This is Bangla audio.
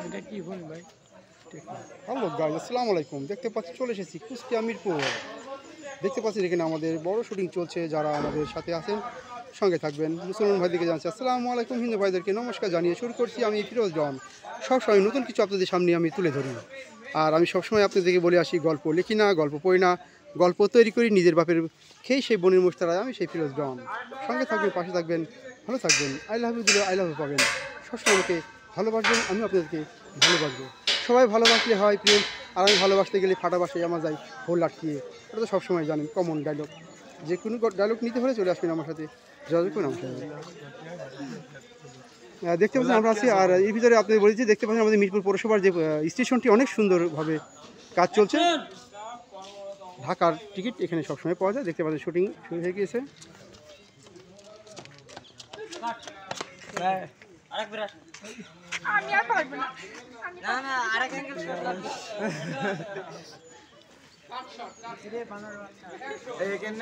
এটা কি ফোন ভাই? হ্যালো গাইজ, আসসালামু আলাইকুম। দেখতে পাচ্ছি চলে এসেছি কুষ্টিয়া মিরপুর। দেখতে পাচ্ছি এখানে আমাদের বড় শুটিং চলছে। যারা আমাদের সাথে আছেন সঙ্গে থাকবেন। মুসলমান ভাইদেরকে জানাচ্ছি আসসালামু আলাইকুম, হিন্দু ভাইদেরকে নমস্কার জানিয়ে শুরু করছি আমি ফিরোজ জন। সবসময় নতুন কিছু আপনাদের সামনে আমি তুলে ধরি। আর আমি সবসময় আপনাদেরকে বলে আসি, গল্প লিখি না, গল্প পড়ি না, গল্প তৈরি করি নিজের বাপের খেয়ে সেই বনের মোস্তারায় আমি সেই ফিরোজ জন। সঙ্গে থাকবেন, পাশে থাকবেন, ভালো থাকবেন। আই লাভ ইউ দিলে আই লাভ ইউ পাবেন। সবসময় আমাকে ভালোবাসবেন, আমি আপনাদেরকে ভালোবাসবো। সবাই ভালোবাসলে হয় প্রেম, আর আমি ভালোবাসতে গেলে ফাটা বাসায় আমার যাই ভোল আটকিয়ে। ওটা তো সবসময় জানেন, কমন ডায়লগ। যে কোনো ডায়লগ নিতে হলে চলে আসবেন আমার সাথে, যোগাযোগ করুন আমার সাথে। দেখতে পাচ্ছেন আমরা আছি, আর এর ভিতরে আপনাদের বলেছি, দেখতে পাচ্ছেন আমাদের মিরপুর পৌরসভার যে স্টেশনটি অনেক সুন্দরভাবে কাজ চলছে। ঢাকার টিকিট এখানে সবসময় পাওয়া যায়। দেখতে পাচ্ছেন শুটিং শুরু হয়ে গিয়েছে। আমি আর পারবো না। না না আরেক অ্যাঙ্গেল শট লাগবে এই কেন